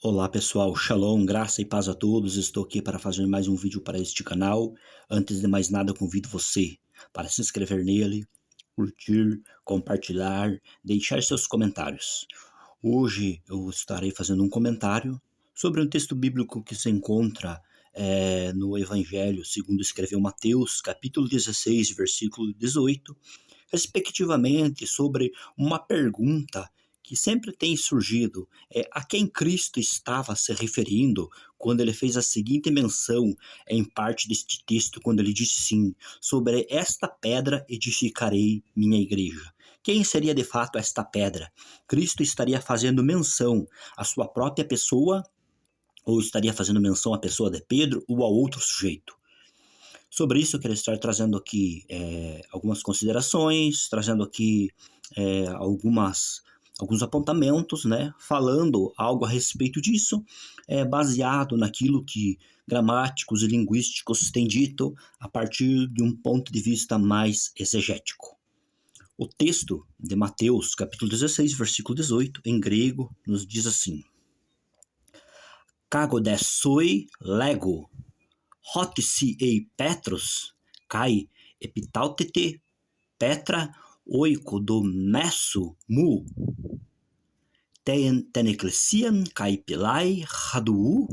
Olá pessoal, Shalom, graça e paz a todos. Estou aqui para fazer mais um vídeo para este canal. Antes de mais nada, convido você para se inscrever nele, curtir, compartilhar, deixar seus comentários. Hoje eu estarei fazendo um comentário sobre um texto bíblico que se encontra no Evangelho segundo escreveu Mateus, capítulo 16, versículo 18, respectivamente sobre uma pergunta que sempre tem surgido, a quem Cristo estava se referindo quando ele fez a seguinte menção em parte deste texto, quando ele disse assim: sobre esta pedra edificarei minha igreja. Quem seria de fato esta pedra? Cristo estaria fazendo menção à sua própria pessoa, ou estaria fazendo menção à pessoa de Pedro ou a outro sujeito? Sobre isso eu quero estar trazendo aqui algumas considerações, trazendo aqui alguns apontamentos, né, falando algo a respeito disso, baseado naquilo que gramáticos e linguísticos têm dito a partir de um ponto de vista mais exegético. O texto de Mateus, capítulo 16, versículo 18, em grego, nos diz assim: Kagodesoi lego, hotisi ei Petros, kai epitautete Petra oikodomesso mu, ten ecclesiam kai pilai haduu,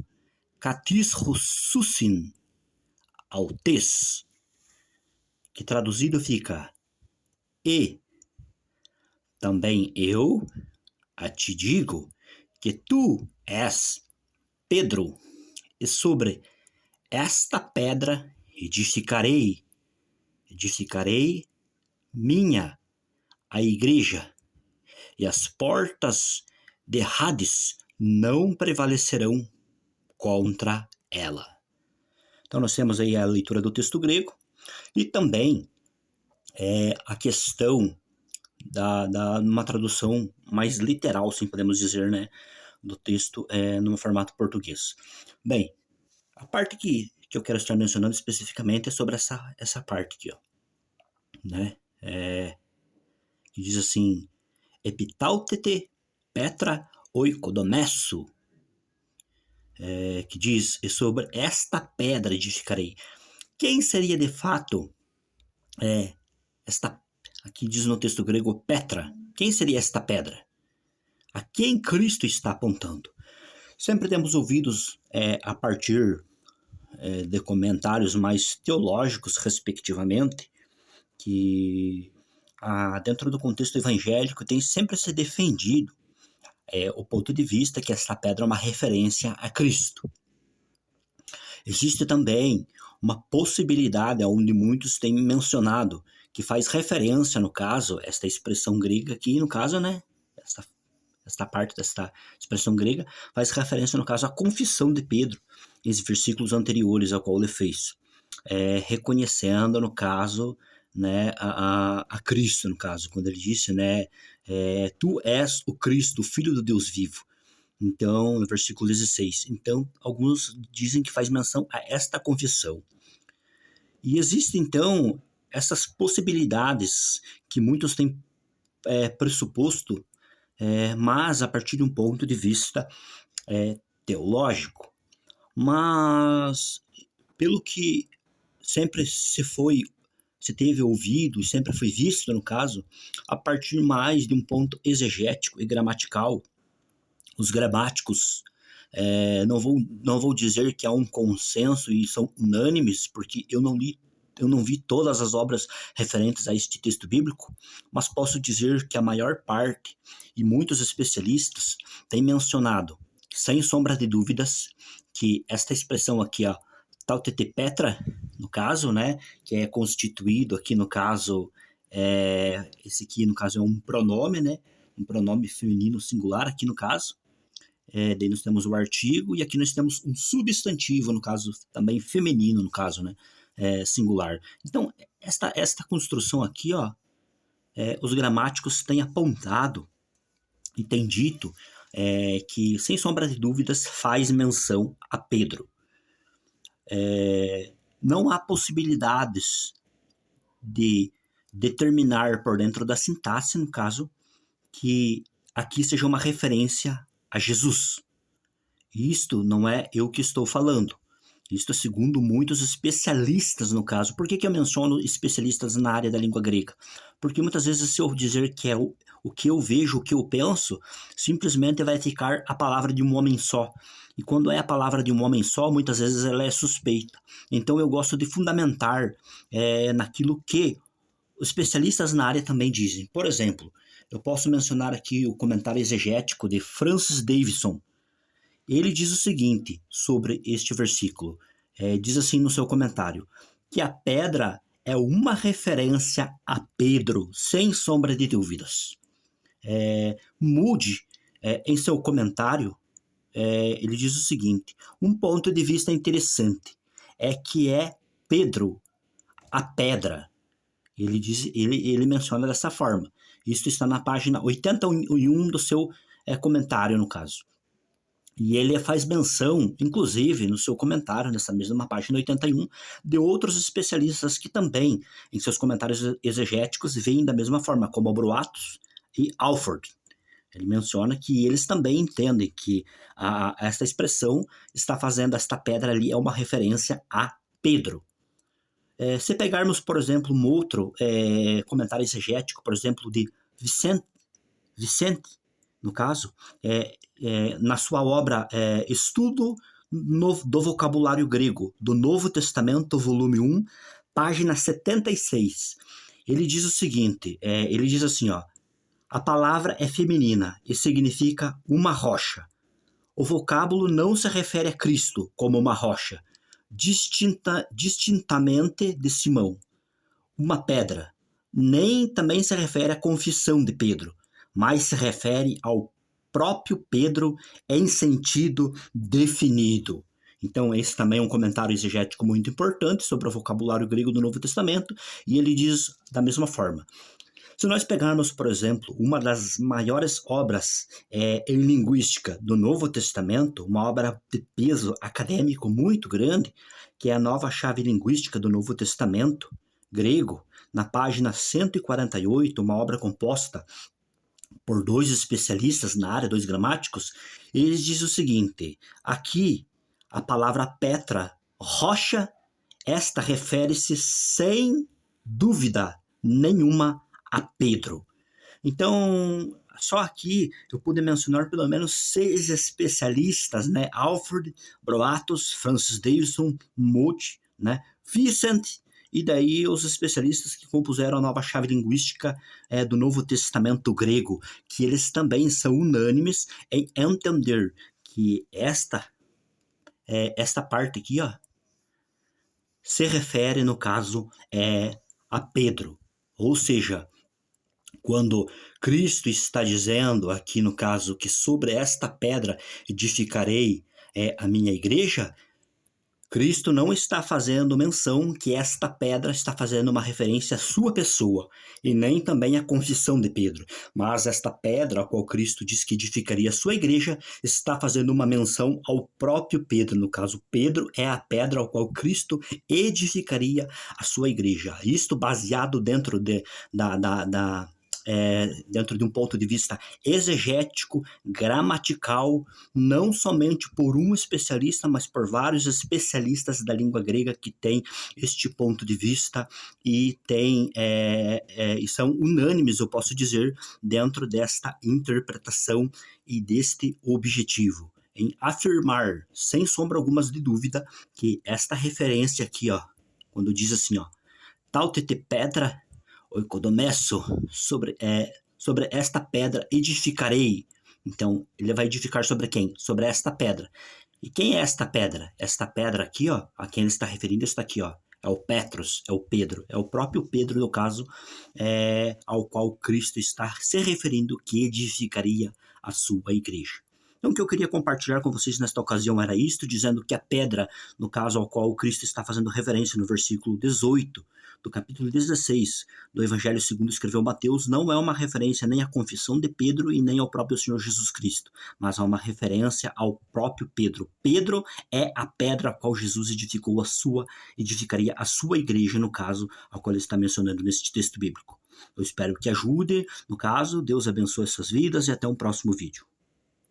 katis russusin autes, que traduzido fica: e também eu a te digo que tu és Pedro, e sobre esta pedra edificarei minha, a igreja, e as portas de Hades não prevalecerão contra ela. Então nós temos aí a leitura do texto grego e também a questão da uma tradução mais literal, assim podemos dizer, né, do texto no formato português. Bem, a parte que eu quero estar mencionando especificamente é sobre essa parte aqui, ó, né? Que diz assim: Epitautete Petra oikodomesso, que diz: e sobre esta pedra edificarei. Quem seria de fato esta, aqui diz no texto grego Petra, quem seria esta pedra? A quem Cristo está apontando? Sempre temos ouvidos a partir de comentários mais teológicos, respectivamente, que dentro do contexto evangélico tem sempre se defendido o ponto de vista que essa pedra é uma referência a Cristo. Existe também uma possibilidade, onde muitos têm mencionado, que faz referência, no caso, esta expressão grega aqui, no caso, né, esta parte desta expressão grega, faz referência, no caso, à confissão de Pedro, em versículos anteriores ao qual ele fez, reconhecendo, no caso, né, a Cristo, no caso, quando ele disse, né, tu és o Cristo, o Filho do Deus vivo. Então, no versículo 16. Então, alguns dizem que faz menção a esta confissão. E existem, então, essas possibilidades que muitos têm pressuposto, mas a partir de um ponto de vista teológico. Mas, pelo que sempre se teve ouvido e sempre foi visto, no caso, a partir mais de um ponto exegético e gramatical. Os gramáticos, não vou dizer que há um consenso e são unânimes, porque eu não vi todas as obras referentes a este texto bíblico, mas posso dizer que a maior parte e muitos especialistas têm mencionado, sem sombra de dúvidas, que esta expressão aqui, ó, tautete petra, no caso, né, que é constituído aqui no caso, esse aqui no caso é um pronome, né, um pronome feminino singular aqui no caso. Daí nós temos o artigo e aqui nós temos um substantivo, no caso também feminino, no caso, né, singular. Então, esta construção aqui, ó, os gramáticos têm apontado e têm dito que, sem sombra de dúvidas, faz menção a Pedro. Não há possibilidades de determinar por dentro da sintaxe, no caso, que aqui seja uma referência a Jesus. Isto não é eu que estou falando. Isto é segundo muitos especialistas no caso. Por que eu menciono especialistas na área da língua grega? Porque muitas vezes se eu dizer que é o que eu vejo, o que eu penso, simplesmente vai ficar a palavra de um homem só. E quando é a palavra de um homem só, muitas vezes ela é suspeita. Então eu gosto de fundamentar naquilo que os especialistas na área também dizem. Por exemplo, eu posso mencionar aqui o comentário exegético de Francis Davidson. Ele diz o seguinte sobre este versículo, diz assim no seu comentário, que a pedra é uma referência a Pedro, sem sombra de dúvidas. Moody, em seu comentário, ele diz o seguinte, um ponto de vista interessante é que é Pedro a pedra. Ele menciona dessa forma. Isso está na página 81 do seu comentário, no caso. E ele faz menção, inclusive, no seu comentário, nessa mesma página 81, de outros especialistas que também, em seus comentários exegéticos, veem da mesma forma, como Broatus e Alford. Ele menciona que eles também entendem que esta expressão está fazendo esta pedra ali é uma referência a Pedro. Se pegarmos, por exemplo, um outro comentário exegético, por exemplo, de Vicente, no caso, na sua obra Estudo do Vocabulário Grego, do Novo Testamento, volume 1, página 76. Ele diz o seguinte, ele diz assim, ó, a palavra é feminina e significa uma rocha. O vocábulo não se refere a Cristo como uma rocha, distintamente de Simão, uma pedra. Nem também se refere à confissão de Pedro, mas se refere ao próprio Pedro em sentido definido. Então, esse também é um comentário exegético muito importante sobre o vocabulário grego do Novo Testamento, e ele diz da mesma forma. Se nós pegarmos, por exemplo, uma das maiores obras em linguística do Novo Testamento, uma obra de peso acadêmico muito grande, que é a Nova Chave Linguística do Novo Testamento grego, na página 148, uma obra composta por dois especialistas na área, dois gramáticos, eles dizem o seguinte, aqui a palavra Petra, rocha, esta refere-se sem dúvida nenhuma a Pedro. Então, só aqui eu pude mencionar pelo menos 6 especialistas, né? Alfred, Broatus, Francis Davidson, Moody, né? Vicente, e daí os especialistas que compuseram a nova chave linguística do Novo Testamento grego, que eles também são unânimes em entender que esta parte aqui, ó, se refere, no caso, a Pedro. Ou seja, quando Cristo está dizendo aqui, no caso, que sobre esta pedra edificarei a minha igreja, Cristo não está fazendo menção que esta pedra está fazendo uma referência à sua pessoa, e nem também à confissão de Pedro, mas esta pedra a qual Cristo diz que edificaria a sua igreja, está fazendo uma menção ao próprio Pedro, no caso, Pedro é a pedra ao qual Cristo edificaria a sua igreja. Isto baseado dentro dentro de um ponto de vista exegético, gramatical, não somente por um especialista, mas por vários especialistas da língua grega que têm este ponto de vista e são unânimes, eu posso dizer, dentro desta interpretação e deste objetivo, em afirmar, sem sombra alguma de dúvida, que esta referência aqui, ó, quando diz assim, ó, tautete pedra, oikodomesso, sobre esta pedra edificarei. Então, ele vai edificar sobre quem? Sobre esta pedra. E quem é esta pedra? Esta pedra aqui, ó, a quem ele está referindo, está aqui, ó. É o Petros, é o Pedro, é o próprio Pedro, no caso, ao qual Cristo está se referindo que edificaria a sua igreja. Então, o que eu queria compartilhar com vocês nesta ocasião era isto, dizendo que a pedra, no caso ao qual Cristo está fazendo referência no versículo 18 do capítulo 16 do Evangelho segundo escreveu Mateus, não é uma referência nem à confissão de Pedro e nem ao próprio Senhor Jesus Cristo, mas é uma referência ao próprio Pedro. Pedro é a pedra a qual Jesus edificaria a sua igreja, no caso, ao qual ele está mencionando neste texto bíblico. Eu espero que ajude, no caso, Deus abençoe suas vidas e até um próximo vídeo.